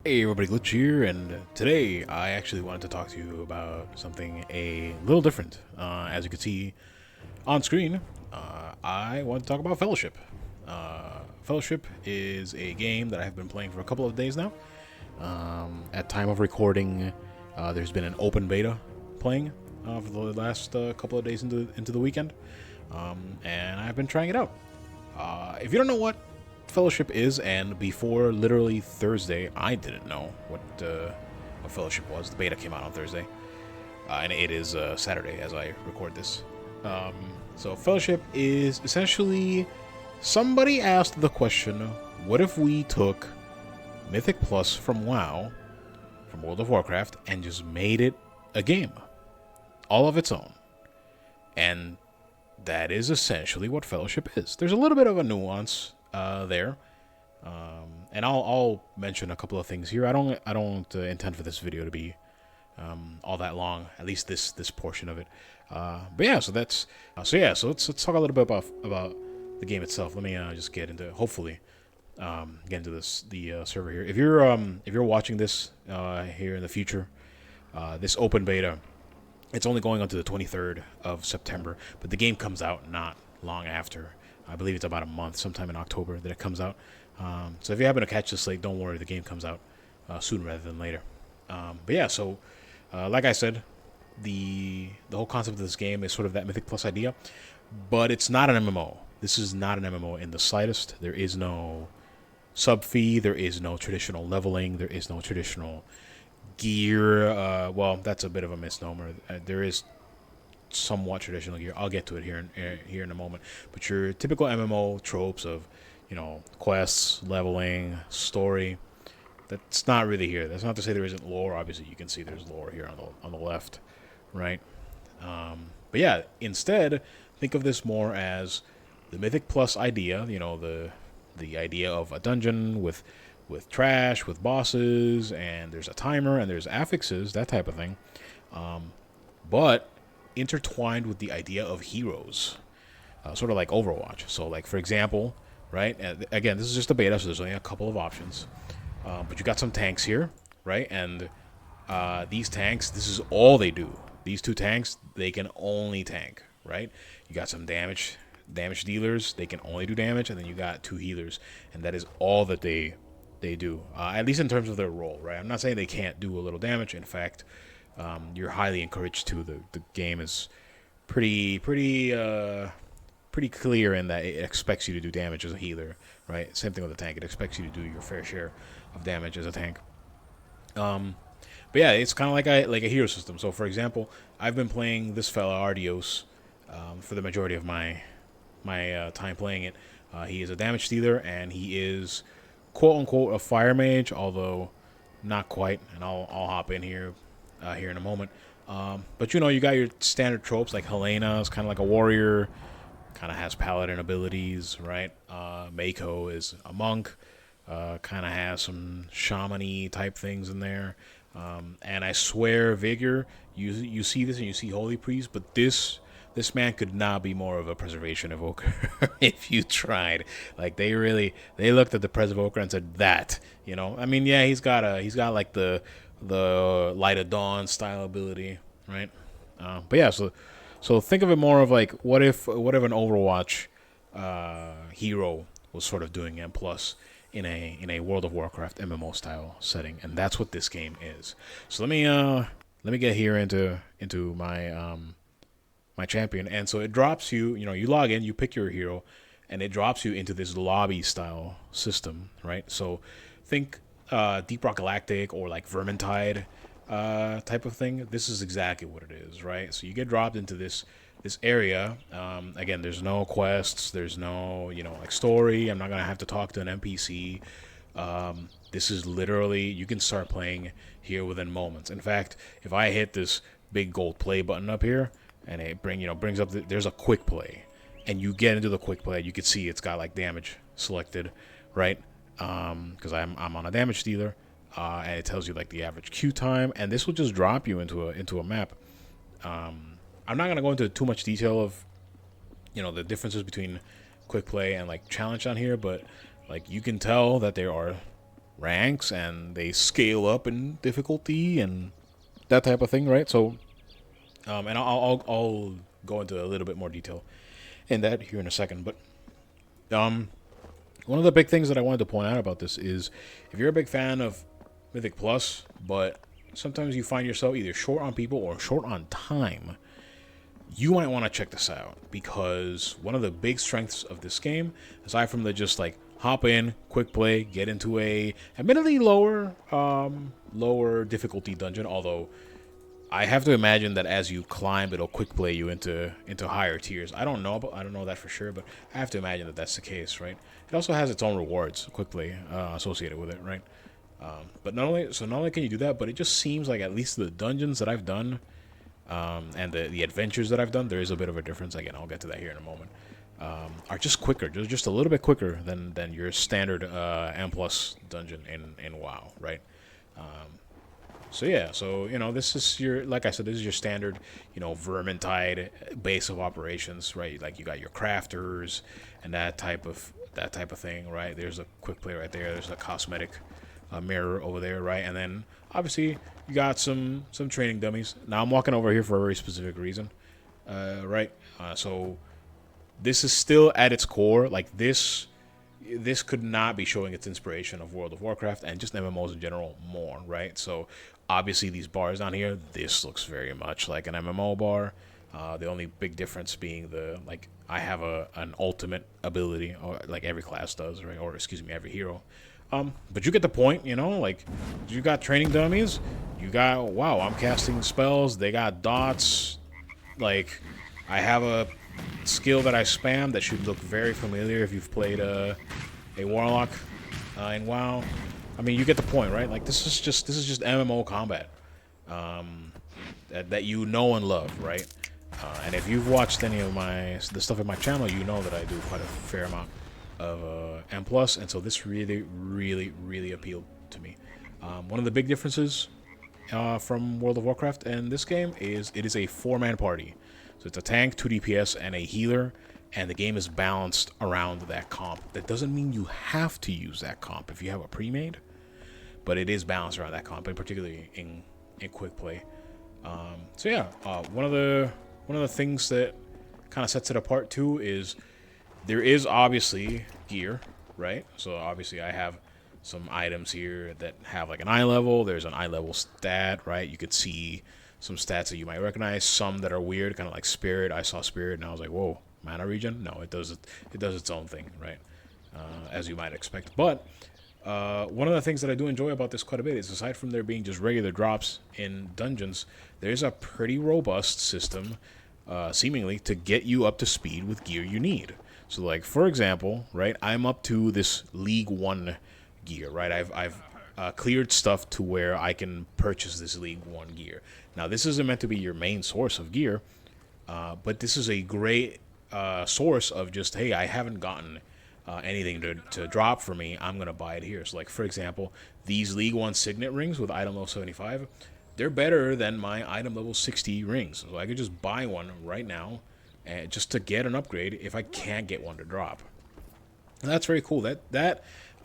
Hey everybody, Glitchy here, and today I actually wanted to talk to you about something a little different. As you can see on screen, I want to talk about Fellowship. Fellowship is a game that I have been playing for a couple of days now. At time of recording, there's been an open beta playing for the last couple of days into the weekend, and I've been trying it out. If you don't know what Fellowship is, and before literally Thursday, I didn't know what Fellowship was. The beta came out on Thursday, and it is Saturday as I record this. So Fellowship is essentially somebody asked the question: what if we took Mythic Plus from WoW, from World of Warcraft, and just made it a game, all of its own? And that is essentially what Fellowship is. There's a little bit of a nuance there, and I'll mention a couple of things here. I don't intend for this video to be all that long, at least this portion of it. But yeah, so that's so let's talk a little bit about the game itself. Let me just get into hopefully get into the server here. If you're watching this here in the future, this open beta, it's only going on to the 23rd of September, but the game comes out not long after. I believe it's about a month, sometime in October, that it comes out. So if you happen to catch this late, don't worry, the game comes out sooner rather than later. But yeah, so like I said, the whole concept of this game is sort of that Mythic Plus idea, but it's not an MMO. This is not an MMO in the slightest. There is no sub fee. There is no traditional leveling. There is no traditional gear. Well, that's a bit of a misnomer. There is somewhat traditional gear. I'll get to it here in a moment. But your typical MMO tropes of, quests, leveling, story, that's not really here. That's not to say there isn't lore. Obviously, you can see there's lore here on the left, right? But yeah, instead, think of this more as the Mythic Plus idea. The idea of a dungeon with trash, with bosses, and there's a timer, and there's affixes, that type of thing. But intertwined with the idea of heroes, sort of like Overwatch. So, like, for example, right? Again, this is just a beta, so there's only a couple of options. But you got some tanks here, right? And these tanks, this is all they do. These two tanks, they can only tank, right? You got some damage dealers, they can only do damage, and then you got two healers, and that is all that they do, at least in terms of their role, right? I'm not saying they can't do a little damage. In fact, you're highly encouraged to. The game is pretty clear in that it expects you to do damage as a healer, right? Same thing with the tank. It expects you to do your fair share of damage as a tank. But yeah, it's kind of like a hero system. So, for example, I've been playing this fella Ardios for the majority of my time playing it. He is a damage dealer, and he is quote unquote a fire mage, although not quite. And I'll hop in here in a moment. But you got your standard tropes, like Helena is kind of like a warrior, kind of has paladin abilities, right? Mako is a monk, kind of has some shaman-y type things in there. And I swear, Vigor, you see this and you see Holy Priest, but this man could not be more of a preservation evoker if you tried. Like, they looked at the pres evoker and said that, I mean, yeah, he's got like the Light of Dawn style ability, right? But yeah, so think of it more of like, what if an Overwatch hero was sort of doing M plus in a World of Warcraft MMO style setting, and that's what this game is. So let me get here into my my champion, and so it drops you. You log in, you pick your hero, and it drops you into this lobby style system, right? So think Deep Rock Galactic or like Vermintide type of thing. This is exactly what it is, right? So you get dropped into this area. Again, there's no quests, there's no like story. I'm not gonna have to talk to an NPC. This is literally, you can start playing here within moments. In fact, if I hit this big gold play button up here, and it brings up there's a quick play, and you get into the quick play, you can see it's got like damage selected, right? Because I'm on a damage dealer, and it tells you like the average queue time, and this will just drop you into a map. I'm not gonna go into too much detail of the differences between quick play and like challenge on here, but like you can tell that there are ranks and they scale up in difficulty and that type of thing, right? So, and I'll go into a little bit more detail in that here in a second. But one of the big things that I wanted to point out about this is if you're a big fan of Mythic Plus, but sometimes you find yourself either short on people or short on time, you might want to check this out, because one of the big strengths of this game, aside from the just like hop in, quick play, get into a admittedly lower difficulty dungeon, although I have to imagine that as you climb, it'll quick play you into higher tiers. I don't know that for sure, but I have to imagine that that's the case, right? It also has its own rewards, quick play, associated with it, right? But not only can you do that, but it just seems like at least the dungeons that I've done, and the adventures that I've done, there is a bit of a difference. Again, I'll get to that here in a moment. Are just quicker, just a little bit quicker than your standard M plus dungeon in WoW, right? So yeah, so this is your, like I said, this is your standard, Vermintide base of operations, right? Like you got your crafters and that type of thing, right? There's a quick play right there. There's a cosmetic mirror over there, right? And then obviously you got some training dummies. Now I'm walking over here for a very specific reason, right? So this is still at its core, like this could not be showing its inspiration of World of Warcraft and just MMOs in general more, right? So obviously these bars down here, this looks very much like an MMO bar. The only big difference being I have an ultimate ability, or like every class does, right? Or excuse me, every hero. But you get the point, like you got training dummies, you got, wow, I'm casting spells, they got dots, like I have a skill that I spam that should look very familiar if you've played a warlock in WoW. I mean, you get the point, right? Like this is just MMO combat that you know and love, right? And if you've watched any of the stuff in my channel, you know that I do quite a fair amount of M+, and so this really, really, really appealed to me. One of the big differences from World of Warcraft and this game is it is a 4-man party. So it's a tank, 2 DPS, and a healer, and the game is balanced around that comp. That doesn't mean you have to use that comp if you have a pre-made, but it is balanced around that comp, and particularly in quick play. So yeah, one of the things that kind of sets it apart too is there is obviously gear, right? So obviously I have some items here that have like an eye level. There's an eye level stat, right? You could see some stats that you might recognize, some that are weird, kind of like Spirit. I saw Spirit and I was like, whoa, mana regen? No, it does its own thing, right? As you might expect. But one of the things that I do enjoy about this quite a bit is, aside from there being just regular drops in dungeons, there's a pretty robust system, seemingly, to get you up to speed with gear you need. So like, for example, right, I'm up to this League 1 gear, right? I've cleared stuff to where I can purchase this League 1 gear. Now, this isn't meant to be your main source of gear, but this is a great source of just, hey, I haven't gotten anything to drop for me. I'm going to buy it here. So, like, for example, these League 1 Signet rings with item level 75, they're better than my item level 60 rings. So I could just buy one right now just to get an upgrade if I can't get one to drop. And that's very cool.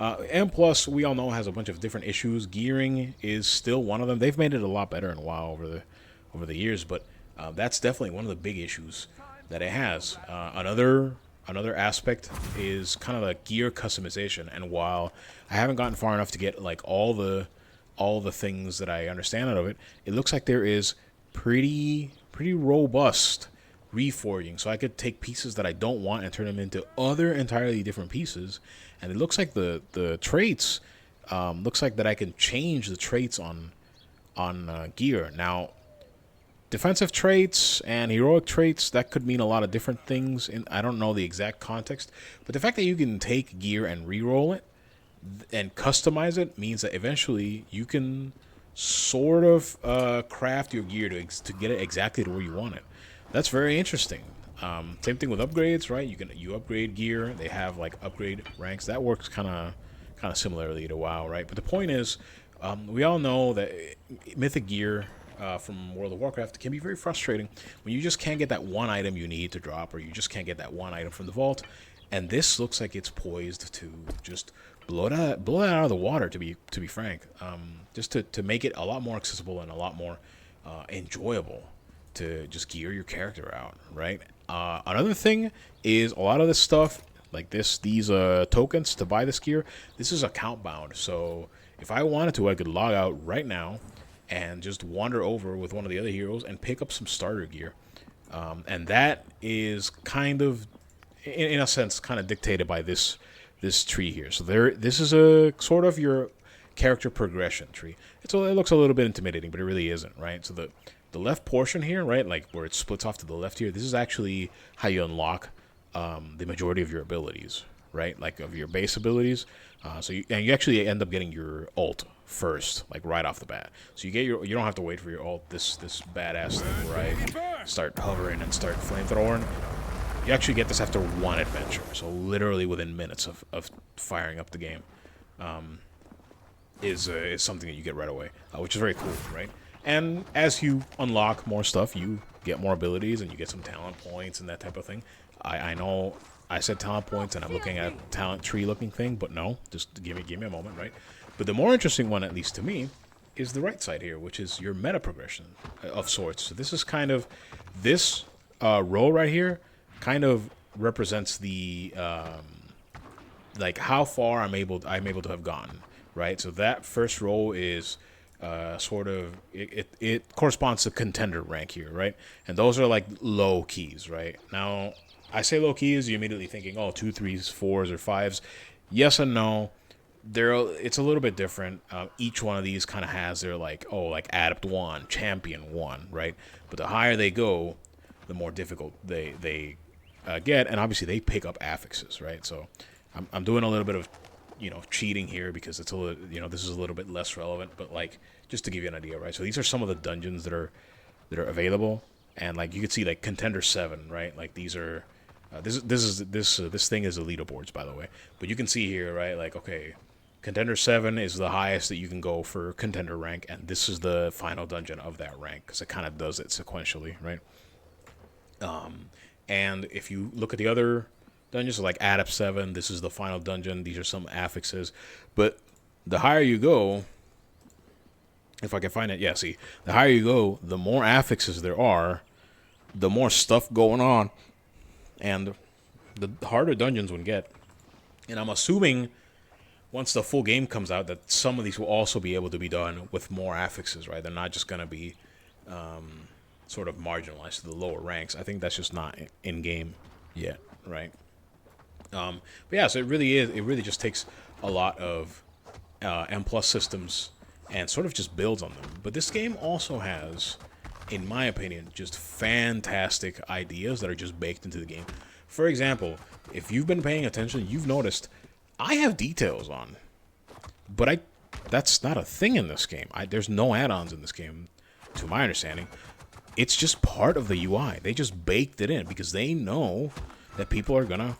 M+, we all know, has a bunch of different issues. Gearing is still one of them. They've made it a lot better in WoW over the years, but that's definitely one of the big issues that it has. Another aspect is kind of the gear customization. And while I haven't gotten far enough to get like all the things that I understand out of it, it looks like there is pretty robust reforging. So I could take pieces that I don't want and turn them into other entirely different pieces. And it looks like the traits, looks like that I can change the traits on gear. Now, defensive traits and heroic traits, that could mean a lot of different things. I don't know the exact context, but the fact that you can take gear and re-roll it and customize it means that eventually you can sort of craft your gear to get it exactly to where you want it. That's very interesting. Same thing with upgrades, right? You upgrade gear. They have like upgrade ranks. That works kind of similarly to WoW, right? But the point is, we all know that mythic gear from World of Warcraft can be very frustrating when you just can't get that one item you need to drop, or you just can't get that one item from the vault. And this looks like it's poised to just blow that out of the water. To be frank, just to make it a lot more accessible and a lot more enjoyable to just gear your character out, right? Another thing is a lot of this stuff, like these tokens to buy this gear. This is account bound, so if I wanted to, I could log out right now and just wander over with one of the other heroes and pick up some starter gear. And that is kind of, in a sense, kind of dictated by this tree here. So this is a sort of your character progression tree. It looks a little bit intimidating, but it really isn't, right? So the left portion here, right, like where it splits off to the left here, this is actually how you unlock the majority of your abilities, right? Like of your base abilities. So you actually end up getting your ult first, like right off the bat. So you don't have to wait for your ult. This badass thing where I start hovering and start flamethrowing. You actually get this after one adventure, so literally within minutes of firing up the game. Is something that you get right away, which is very cool, right? And as you unlock more stuff, you get more abilities and you get some talent points and that type of thing. I know I said talent points and I'm looking at a talent tree looking thing, but no, just give me a moment, right? But the more interesting one, at least to me, is the right side here, which is your meta progression of sorts. So this is kind of this row right here kind of represents the like how far I'm able to have gone, right? So that first row is sort of it corresponds to contender rank here, right? And those are like low keys, right? Now I say low keys, you're immediately thinking, oh, 2, 3s, 4s, or 5s. Yes and no. It's a little bit different. Each one of these kind of has their like adept 1, champion 1, right? But the higher they go, the more difficult they get, and obviously they pick up affixes, right? So I'm doing a little bit of cheating here because it's a little this is a little bit less relevant, but like just to give you an idea, right? So these are some of the dungeons that are available, and like you can see like contender 7, right? Like these are this thing is the leaderboards, by the way, but you can see here, right? Like okay, contender 7 is the highest that you can go for contender rank, and this is the final dungeon of that rank because it kind of does it sequentially, right? And if you look at the other dungeons, like Adept 7, this is the final dungeon. These are some affixes. But the higher you go, if I can find it, yeah, see, the higher you go, the more affixes there are, the more stuff going on, and the harder dungeons would get. And I'm assuming once the full game comes out that some of these will also be able to be done with more affixes, right? They're not just going to be sort of marginalized to the lower ranks. I think that's just not in game yet, right? But yeah, so it really just takes a lot of M+ systems and sort of just builds on them. But this game also has, in my opinion, just fantastic ideas that are just baked into the game. For example, if you've been paying attention, you've noticed I have details on, but that's not a thing in this game. There's no add-ons in this game, to my understanding. It's just part of the UI. They just baked it in because they know that people are gonna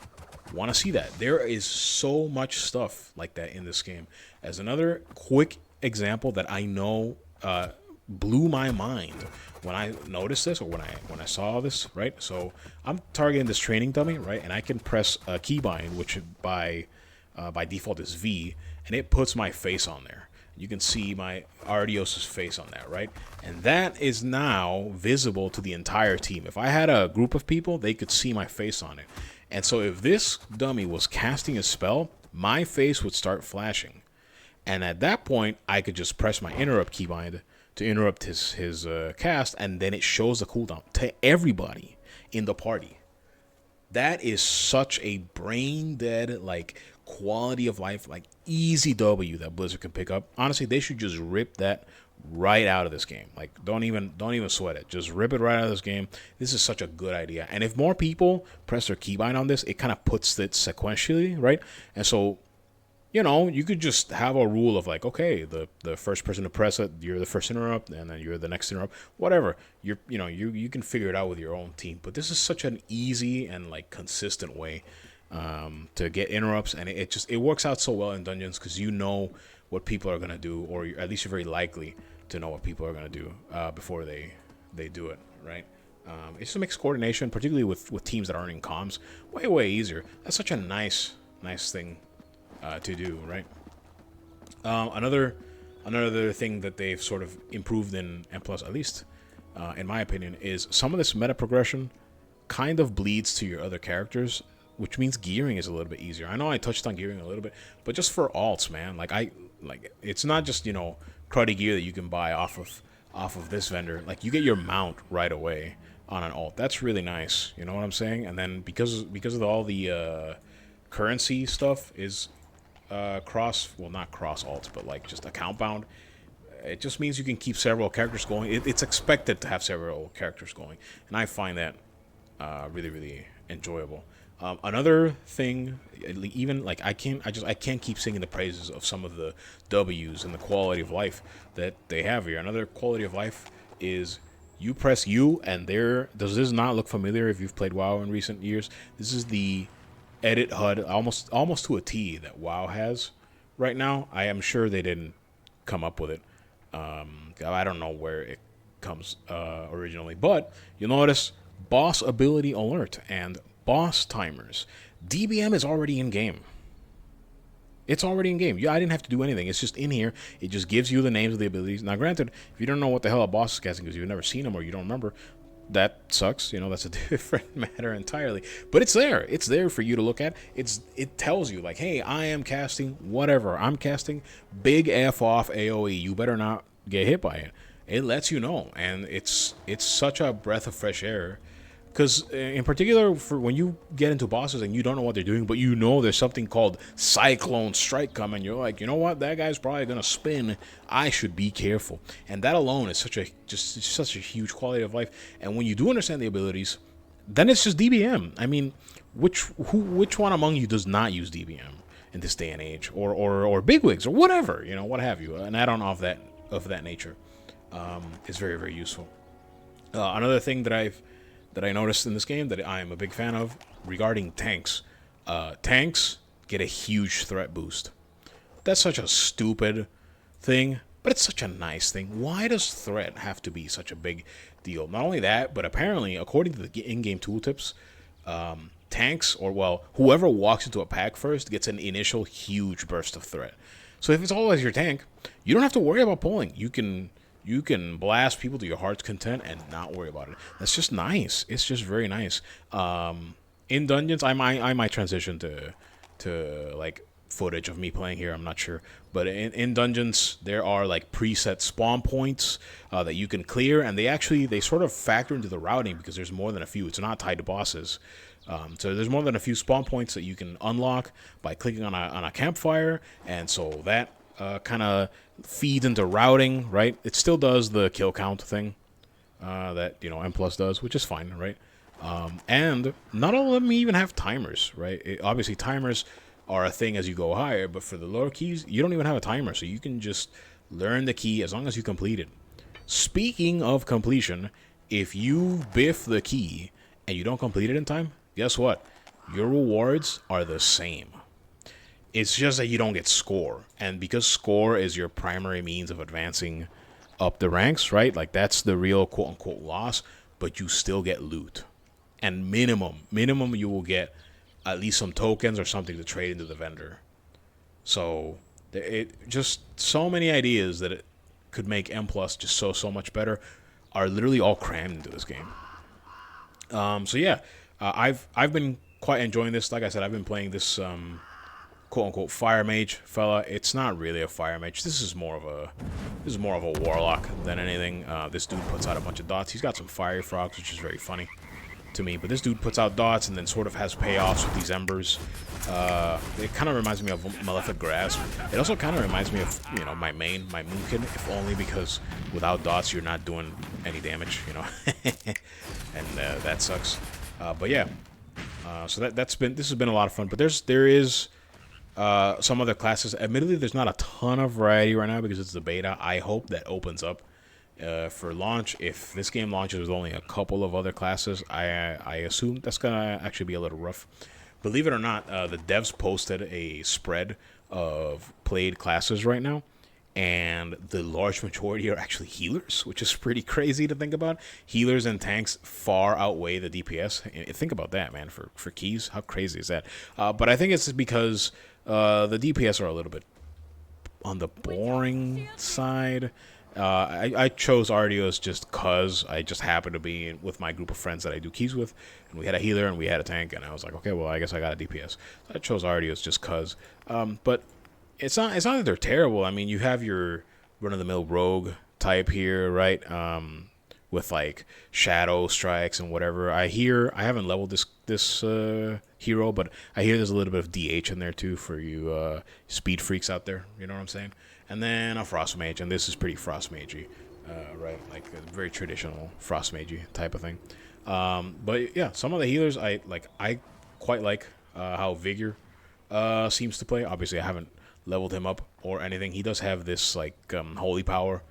want to see that. There is so much stuff like that in this game. As another quick example that I know blew my mind when I noticed this, or when I saw this, right? So I'm targeting this training dummy, right? And I can press a keybind, which by default is V, and it puts my face on there. You can see my Ardios' face on that, right? And that is now visible to the entire team. If I had a group of people, they could see my face on it. And so if this dummy was casting a spell, my face would start flashing. And at that point, I could just press my interrupt keybind to interrupt his cast, and then it shows the cooldown to everybody in the party. That is such a brain dead, like, quality of life, like easy W that Blizzard can pick up. Honestly, they should just rip that right out of this game. Like, don't even sweat it. Just rip it right out of this game. This is such a good idea. And if more people press their keybind on this, it kind of puts it sequentially, right? And so, you could just have a rule of like, okay, the first person to press it, you're the first interrupt, and then you're the next interrupt, whatever. You can figure it out with your own team. But this is such an easy and like consistent way to get interrupts, and it works out so well in dungeons because you know what people are gonna do, or at least you're very likely to know what people are gonna do before they do it, right? It just makes coordination, particularly with teams that aren't in comms, way easier. That's such a nice thing to do, right? Another thing that they've sort of improved in M Plus, at least in my opinion, is some of this meta progression kind of bleeds to your other characters, which means gearing is a little bit easier. I know I touched on gearing a little bit, but just for alts, man, like it's not just cruddy gear that you can buy off of this vendor. Like you get your mount right away on an alt. That's really nice. You know what I'm saying? And then because of all the currency stuff is not cross alts, but like just account bound. It just means you can keep several characters going. It's expected to have several characters going, and I find that really, really enjoyable. Another thing, even like I can't keep singing the praises of some of the W's and the quality of life that they have here. Another quality of life is you press U, and does this not look familiar if you've played WoW in recent years? This is the edit HUD almost to a T that WoW has right now. I am sure they didn't come up with it. I don't know where it comes originally, but you'll notice boss ability alert and boss timers. DBM is already in game. It's already in game. Yeah, I didn't have to do anything. It's just in here. It just gives you the names of the abilities. Now, granted, if you don't know what the hell a boss is casting because you've never seen them or you don't remember, that sucks. That's a different matter entirely. But it's there. It's there for you to look at. It tells you, like, hey, I am casting whatever. I'm casting big F off AoE. You better not get hit by it. It lets you know. And it's such a breath of fresh air. Because in particular, for when you get into bosses and you don't know what they're doing, but there's something called Cyclone Strike coming, you're like, you know what, that guy's probably gonna spin. I should be careful, and that alone is such a huge quality of life. And when you do understand the abilities, then it's just DBM. I mean, which one among you does not use DBM in this day and age, or bigwigs or whatever, what have you? An add-on of that nature is very, very useful. Another thing that I noticed in this game that I am a big fan of regarding tanks. Tanks get a huge threat boost. That's such a stupid thing, but it's such a nice thing. Why does threat have to be such a big deal? Not only that, but apparently, according to the in-game tooltips, tanks, whoever walks into a pack first gets an initial huge burst of threat. So if it's always your tank, you don't have to worry about pulling. You can blast people to your heart's content and not worry about it. That's just nice. It's just very nice. In dungeons, I might transition to like footage of me playing here. I'm not sure, but in dungeons there are like preset spawn points that you can clear, and they sort of factor into the routing because there's more than a few. It's not tied to bosses. So there's more than a few spawn points that you can unlock by clicking on a campfire, and so that kind of feeds into routing, right? It still does the kill count thing that M Plus does, which is fine, right? And not all of them even have timers, right? Obviously, timers are a thing as you go higher, but for the lower keys, you don't even have a timer, so you can just learn the key as long as you complete it. Speaking of completion, if you biff the key and you don't complete it in time, guess what? Your rewards are the same. It's just that you don't get score. And because score is your primary means of advancing up the ranks, right? Like, that's the real quote-unquote loss, but you still get loot. And minimum, you will get at least some tokens or something to trade into the vendor. So, it just so many ideas that it could make M Plus just so much better are literally all crammed into this game. So yeah, I've been quite enjoying this. Like I said, I've been playing this quote-unquote fire mage fella. It's not really a fire mage. This is more of a warlock than anything. This dude puts out a bunch of dots. He's got some fiery frogs, which is very funny to me. But this dude puts out dots and then sort of has payoffs with these embers. It kind of reminds me of Malefic Grasp. It also kind of reminds me of my Moonkin, if only because without dots you're not doing any damage, and that sucks. But yeah, so this has been a lot of fun. But there is some other classes. Admittedly, there's not a ton of variety right now because it's the beta. I hope that opens up for launch. If this game launches with only a couple of other classes, I assume that's gonna actually be a little rough. Believe it or not, the devs posted a spread of played classes right now, and the large majority are actually healers, which is pretty crazy to think about. Healers and tanks far outweigh the DPS. Think about that, man. For keys, how crazy is that? But I think it's because The DPS are a little bit on the boring side. I chose Ardios just cause I just happened to be with my group of friends that I do keys with, and we had a healer and we had a tank, and I was like, okay, well, I guess I got a DPS. So I chose Ardios just cause. But it's not that they're terrible. I mean, you have your run-of-the-mill rogue type here, right? With like shadow strikes and whatever. I haven't leveled this hero, but I hear there's a little bit of DH in there too for you speed freaks out there. You know what I'm saying? And then a frost mage, and this is pretty frost magey, right? Like a very traditional frost magey type of thing. But yeah, some of the healers I quite like how Vigor seems to play. Obviously, I haven't leveled him up or anything. He does have this like holy power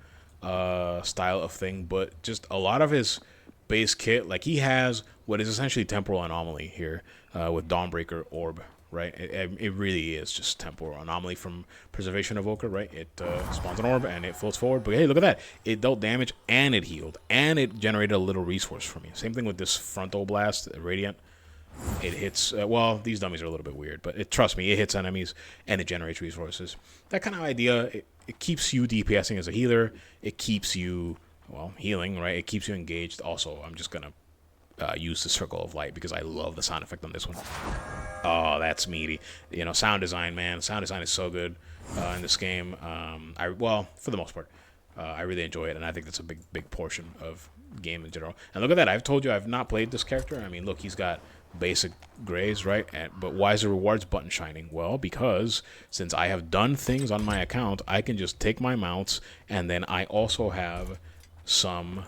style of thing, but just a lot of his base kit, like he has what is essentially temporal anomaly here with Dawnbreaker Orb, right? It really is just temporal anomaly from Preservation Evoker, right? It spawns an orb and it floats forward, but hey, look at that. It dealt damage and it healed and it generated a little resource for me. Same thing with this Frontal Blast, Radiant. It hits, well, these dummies are a little bit weird, but trust me, it hits enemies and it generates resources. That kind of idea, it keeps you DPSing as a healer. It keeps you, well, healing, right? It keeps you engaged. Also, I'm just going to use the Circle of Light because I love the sound effect on this one. Oh, that's meaty. You know, sound design, man. Sound design is so good in this game. Well, for the most part, I really enjoy it, and I think that's a big portion of game in general. And look at that. I've told you I've not played this character. I mean, look, he's got basic grays, right? But why is the rewards button shining? Well, because since I have done things on my account, I can just take my mounts, and then I also have some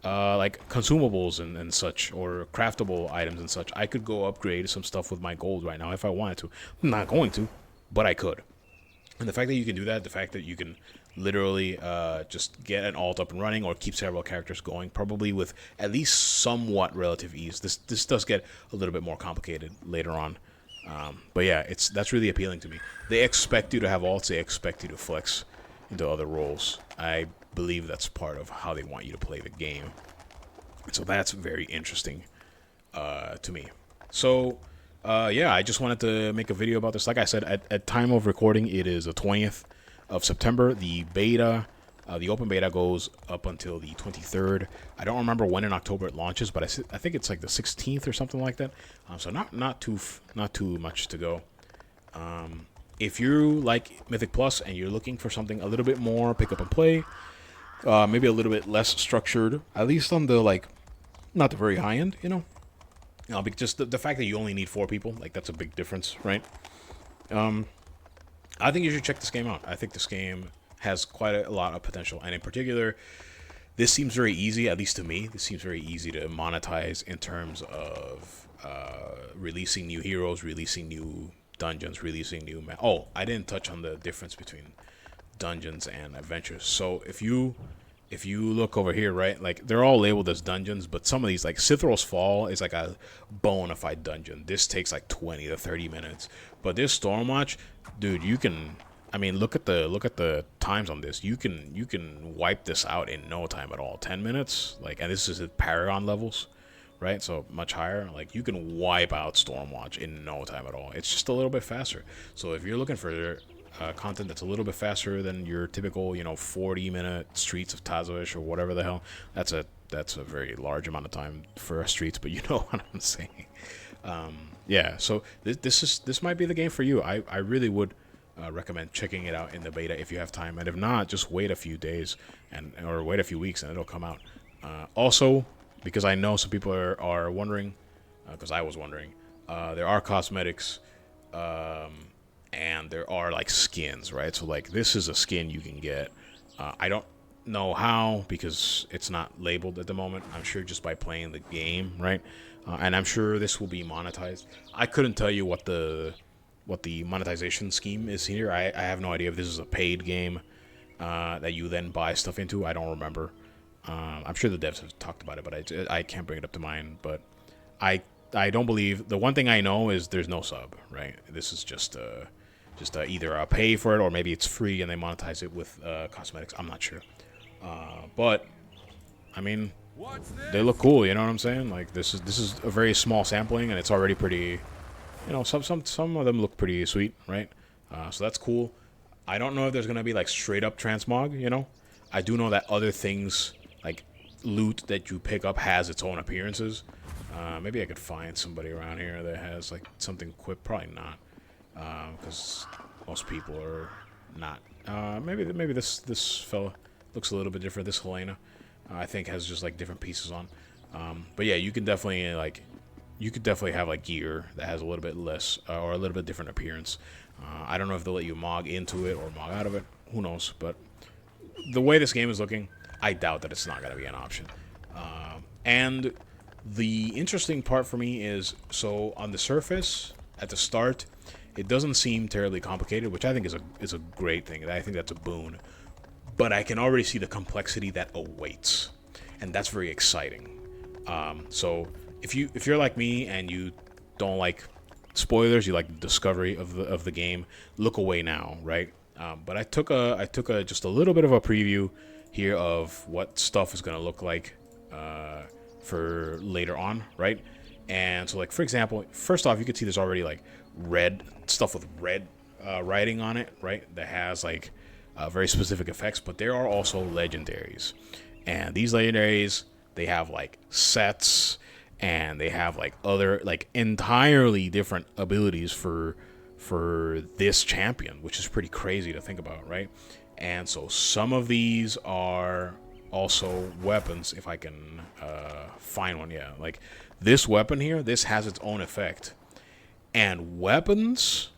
like consumables and such, or craftable items and such. I could go upgrade some stuff with my gold right now if I wanted to. I'm not going to, but I could. And the fact that you can do that, the fact that you can literally just get an alt up and running or keep several characters going, probably with at least somewhat relative ease. This does get a little bit more complicated later on. But yeah, that's really appealing to me. They expect you to have alts. They expect you to flex into other roles. I believe that's part of how they want you to play the game. So that's very interesting to me. So yeah, I just wanted to make a video about this. Like I said, at time of recording, it is the 20th of September. The beta, the open beta goes up until the 23rd. I don't remember when in October it launches, but I think it's like the 16th or something like that. So not too much to go. If you like Mythic Plus and you're looking for something a little bit more pick up and play, maybe a little bit less structured, at least on the like, not the very high end, you know. Because the fact that you only need 4 people, like that's a big difference, right? I think you should check this game out. I think this game has quite a lot of potential, and in particular, this seems very easy, at least to me. This seems very easy to monetize in terms of releasing new heroes, releasing new dungeons, releasing new oh, I didn't touch on the difference between dungeons and adventures. So if you look over here, right, like they're all labeled as dungeons, but some of these, like Cithral's Fall is like a bona fide dungeon. This takes like 20 to 30 minutes. But this Stormwatch, dude, you can, I mean, look at the times on this. You can wipe this out in no time at all. 10 minutes, like, and this is at Paragon levels, right? So much higher. Like you can wipe out Stormwatch in no time at all. It's just a little bit faster. So if you're looking for content that's a little bit faster than your typical, 40-minute Streets of Tazoish or whatever the hell, that's a very large amount of time for Streets, but you know what I'm saying. Yeah, so this might be the game for you. I really would recommend checking it out in the beta if you have time, and if not, just wait a few days or wait a few weeks and it'll come out. Also, because I know some people are wondering, because I was wondering, there are cosmetics. And there are like skins, right? So like this is a skin you can get. I don't know how because it's not labeled at the moment. I'm sure just by playing the game, right? And I'm sure this will be monetized. I couldn't tell you what the monetization scheme is here. I have no idea if this is a paid game that you then buy stuff into. I don't remember. I'm sure the devs have talked about it, but I can't bring it up to mind. But I don't believe, the one thing I know is there's no sub, right? This is just either a pay for it or maybe it's free and they monetize it with cosmetics. I'm not sure. But I mean, they look cool, you know what I'm saying? Like this is a very small sampling and it's already pretty you know, some of them look pretty sweet, right? So that's cool. I don't know if there's gonna be like straight up transmog, you know. I do know that other things like loot that you pick up has its own appearances. Maybe I could find somebody around here that has like something equipped. Probably not, because most people are not. Maybe this fella looks a little bit different. This Helena, I think, has just like different pieces on. But yeah, you could definitely have like gear that has a little bit less or a little bit different appearance. I don't know if they'll let you mog into it or mog out of it. Who knows? But the way this game is looking, I doubt that it's not going to be an option. And the interesting part for me is, so on the surface, at the start, it doesn't seem terribly complicated, which I think is a great thing. I think that's a boon. But I can already see the complexity that awaits, and that's very exciting. So if you're like me and you don't like spoilers, you like the discovery of the game, look away now, right? But I took just a little bit of a preview here of what stuff is gonna look like for later on, right? And so, like, for example, first off, you can see there's already like red stuff with red writing on it, right? That has like very specific effects, but there are also legendaries, and these legendaries, they have like sets, and they have like other like entirely different abilities for this champion, which is pretty crazy to think about, right? And so some of these are also weapons, if I can find one. Yeah, like this weapon here, this has its own effect, and weapons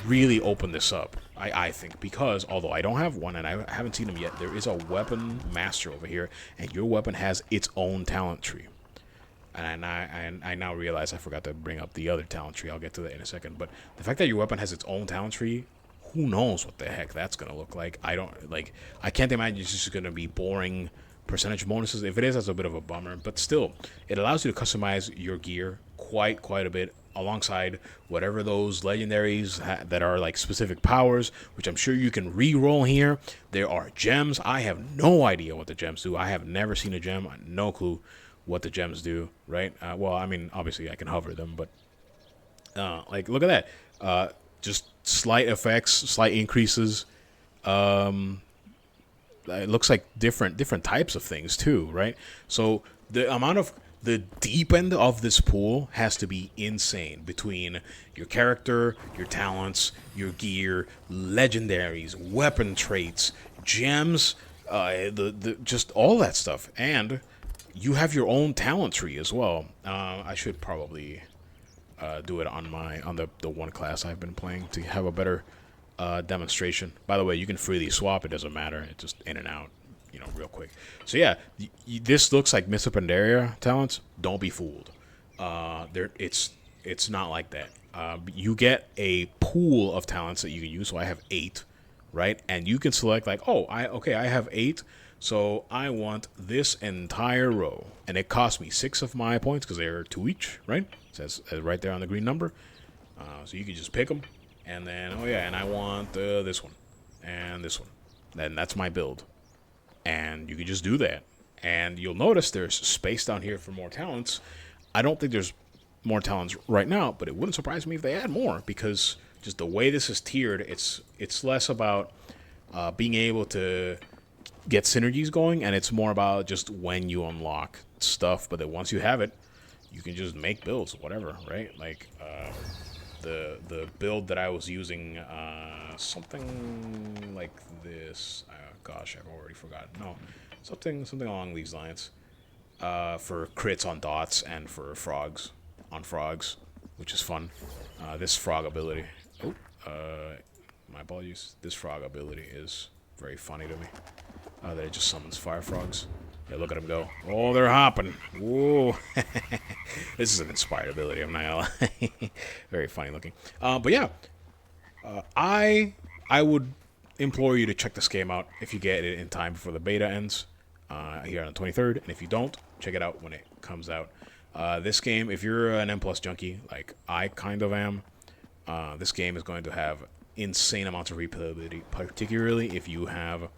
really open this up, I think, because although I don't have one and I haven't seen them yet, there is a weapon master over here, and your weapon has its own talent tree. And I now realize I forgot to bring up the other talent tree. I'll get to that in a second. But the fact that your weapon has its own talent tree, who knows what the heck that's gonna look like? I can't imagine it's just gonna be boring percentage bonuses. If it is, that's a bit of a bummer. But still, it allows you to customize your gear quite a bit, alongside whatever those legendaries that are like specific powers, which I'm sure you can re-roll here. There are gems. I have no idea what the gems do. I have never seen a gem. No clue what the gems do, right? Well, I mean, obviously I can hover them, but like, look at that. Just slight effects, slight increases. It looks like different types of things too, right? So the deep end of this pool has to be insane, between your character, your talents, your gear, legendaries, weapon traits, gems, just all that stuff. And you have your own talent tree as well. I should probably do it on the one class I've been playing to have a better demonstration. By the way, you can freely swap. It doesn't matter. It's just in and out, real quick. So yeah, this looks like Mists of Pandaria talents. Don't be fooled. It's not like that. You get a pool of talents that you can use. So I have 8, right? And you can select like, I have 8. So I want this entire row, and it costs me 6 of my points because they're 2 each, right? It says right there on the green number. So you can just pick them, and then and I want this one and this one. Then that's my build, and you can just do that. And you'll notice there's space down here for more talents. I don't think there's more talents right now, but it wouldn't surprise me if they add more, because just the way this is tiered, it's less about being able to get synergies going, and it's more about just when you unlock stuff. But then once you have it, you can just make builds, whatever, right? Like the build that I was using, something like this. Gosh, I've already forgotten. No, something along these lines. For crits on dots and for frogs on frogs, which is fun. This frog ability. My apologies. This frog ability is very funny to me. That it just summons fire frogs. Yeah, look at them go. Oh, they're hopping. Whoa. This is an inspired ability, I'm not gonna lie. Very funny looking. But yeah, I would implore you to check this game out if you get it in time before the beta ends here on the 23rd. And if you don't, check it out when it comes out. This game, if you're an M+ junkie, like I kind of am, this game is going to have insane amounts of replayability, particularly if you have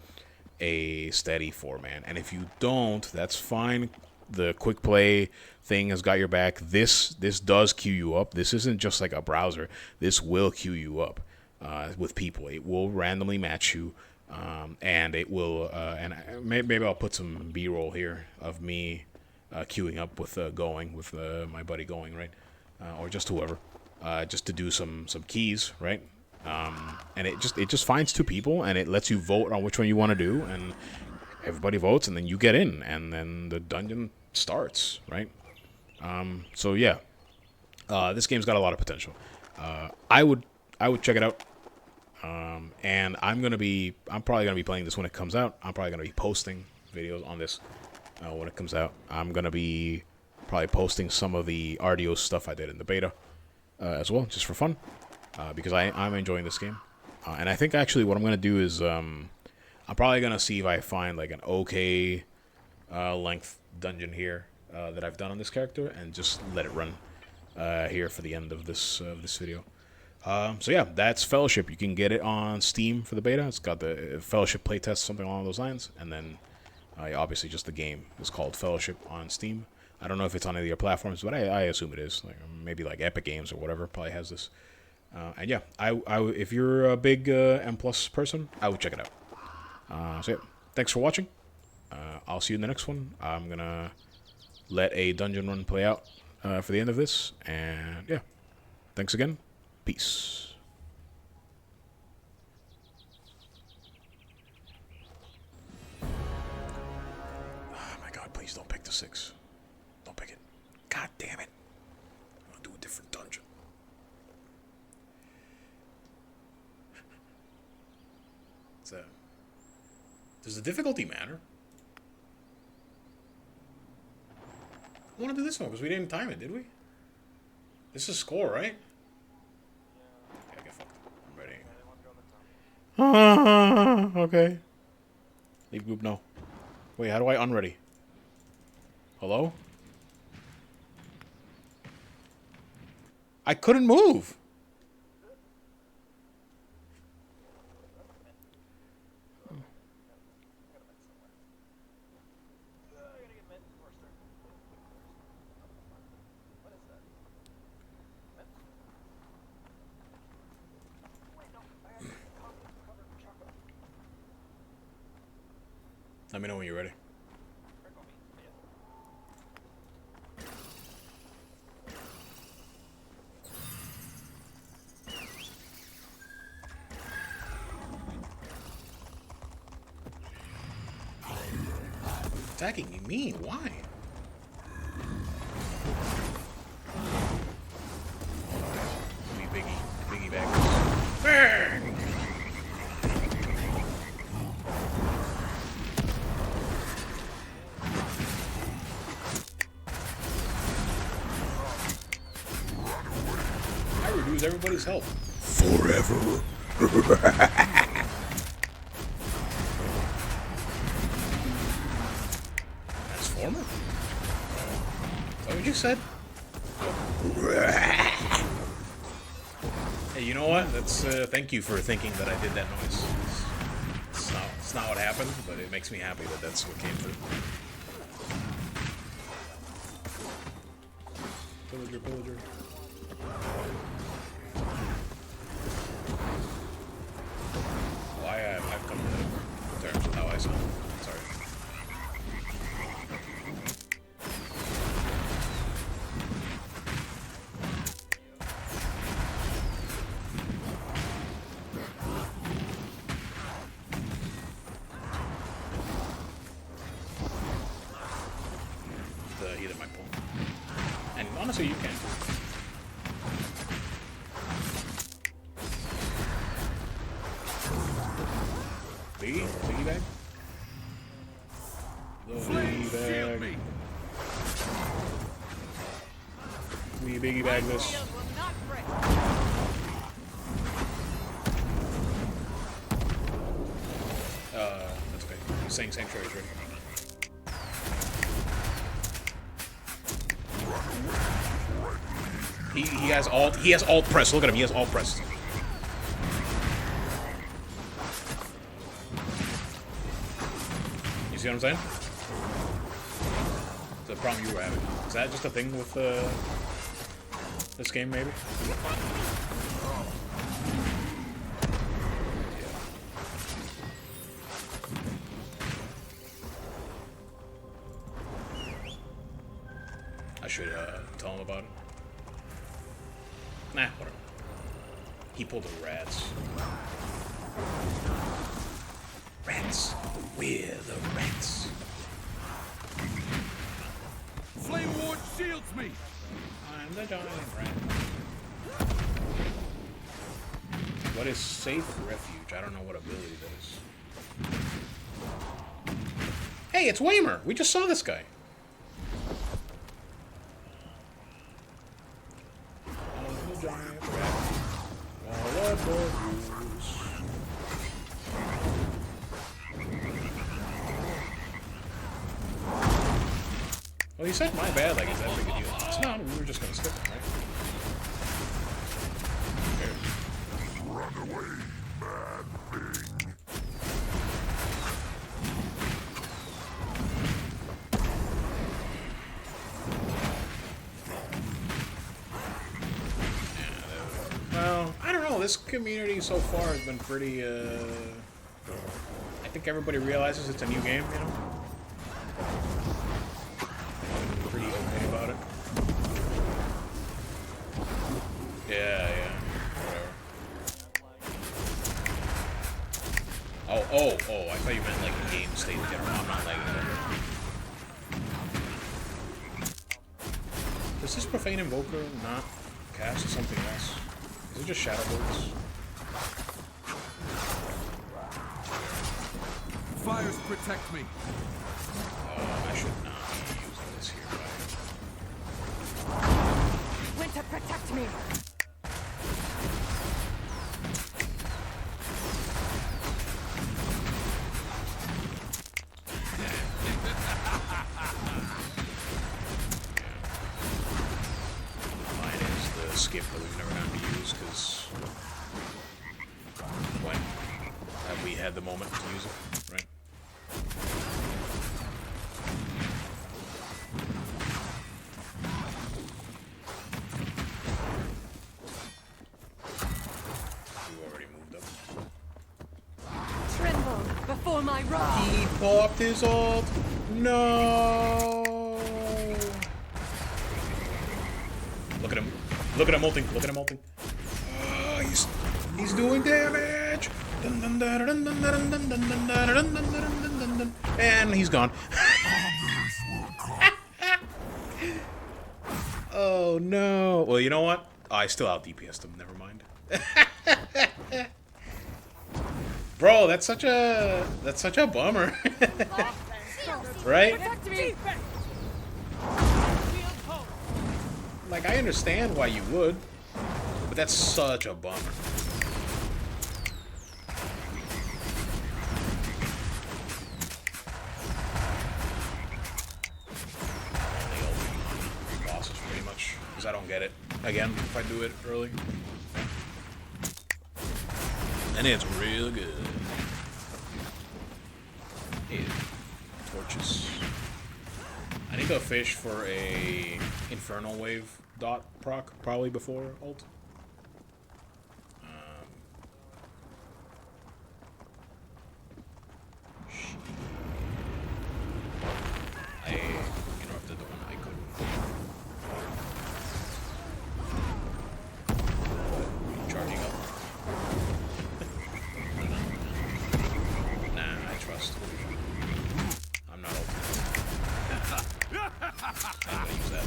a steady 4-man. And if you don't, that's fine. the quick play thing has got your back. This does queue you up. This isn't just like a browser. This will queue you up with people. It will randomly match you, and it will. And maybe I'll put some B-roll here of me queuing up with my buddy going, right, or just whoever, just to do some keys, right. And it just finds 2 people, and it lets you vote on which one you want to do, and everybody votes, and then you get in, and then the dungeon starts, right? So yeah, this game's got a lot of potential. I would check it out, and I'm probably gonna be playing this when it comes out. I'm probably gonna be posting videos on this when it comes out. I'm gonna be probably posting some of the RDO stuff I did in the beta as well, just for fun. Because I'm enjoying this game. And I think actually what I'm going to do is I'm probably going to see if I find like an okay length dungeon here that I've done on this character and just let it run here for the end of this video. So yeah, that's Fellowship. You can get it on Steam for the beta. It's got the Fellowship playtest, something along those lines. And then obviously just the game is called Fellowship on Steam. I don't know if it's on any of your platforms, but I assume it is. Like maybe like Epic Games or whatever probably has this. And yeah, if you're a big M+ person, I would check it out. So yeah, thanks for watching. I'll see you in the next one. I'm gonna let a dungeon run play out for the end of this, and yeah, thanks again. Peace. Oh my God! Please don't pick the 6. Don't pick it. God damn it! I'll do a different dungeon. Does the difficulty matter? I want to do this one because we didn't time it, did we? This is score, right? Yeah, get fucked. I'm ready. Okay. Leave group, no. Wait, how do I unready? Hello? I couldn't move! Let me know when you're ready. Attacking me? Why? Biggie bag. Reduce everybody's health. Forever. Transformer? Is that what you said? Hey, you know what? That's thank you for thinking that I did that noise. It's not what happened, but it makes me happy that that's what came through. Pillager. I've come to terms with how I sound. Sorry. The heat of my pull. And honestly, you can. Biggie bag? Biggie bag. We biggie bag this. That's okay. He's saying Sanctuary's ready. He has alt press. Look at him, he has alt press. See what I'm saying? the problem you were having. Is that just a thing with this game, maybe? I should tell him about it. Nah, whatever. He pulled the rats. Rats. We're the rats. Flame Ward shields me! I'm the giant rat. What is safe refuge? I don't know what ability that is. Hey, it's Waymer! We just saw this guy. I'm the giant rat. All aboard. Well, you said my bad, like, is that big a deal? It's not, we were just gonna skip it, right? Run away, mad thing. Well, I don't know, this community so far has been pretty, I think everybody realizes it's a new game, you know? Pretty okay about it. Yeah, whatever. Oh, I thought you meant like game state in general. I'm not lagging over. Does this Profane Invoker not cast something else? Is it just Shadow Bolts? Fires protect me. I should not be using this here, Winter, protect me! Mine is the skip that we've never gotten to use, because when have we had the moment to use it, right? Before my wrath. He popped his ult. No. Look at him. Look at him ulting. Look at him ulting. He's doing damage. And he's gone. Oh no. Well, you know what? I still out DPS'd him. Never mind. Bro, that's such a bummer. Right? Like, I understand why you would, but that's such a bummer. Bosses pretty much, because I don't get it. Again, if I do it early. And it's real good. Hey, torches. I need to fish for a infernal wave dot proc probably before ult. I interrupted the one I couldn't. Charging up. Nah, I trust. I'm not ultimate. I'm gonna use that.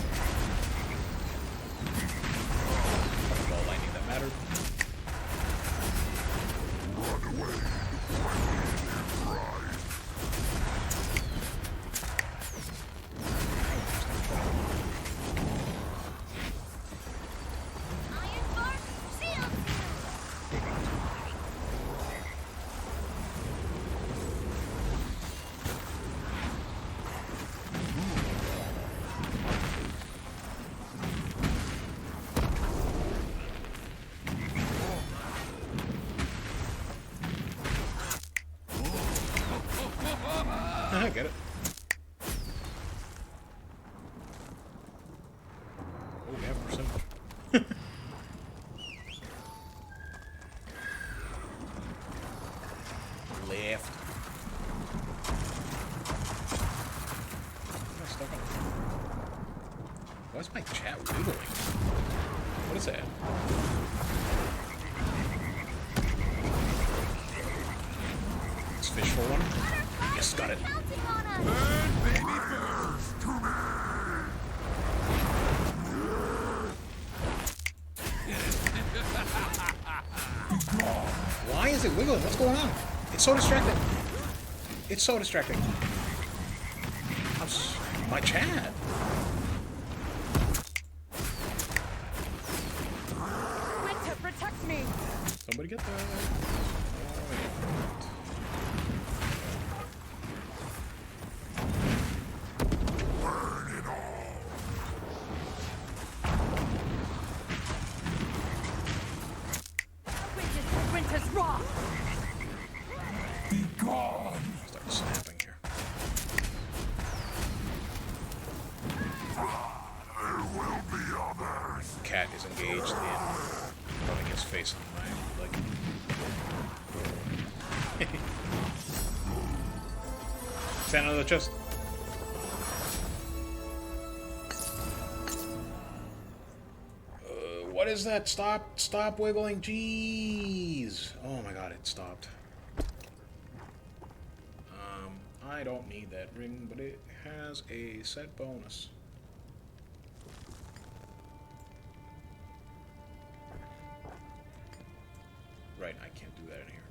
Ball lightning that mattered. Run away. I get it. Why is my chat wiggling? What is that? It's fish for one. Yes, got it. Burn, baby, burn! Why is it wiggling? What's going on? It's so distracting. It's so distracting. My chat. Winter, protect me! Somebody get that. Winter's wrath! Be gone! Start snapping here. There will be others! Cat is engaged in rubbing his face on my leg. Stand under the chest. What is that? Stop wiggling. Jeez. Oh my god, it stopped. I don't need that ring, but it has a set bonus. Right, I can't do that in here.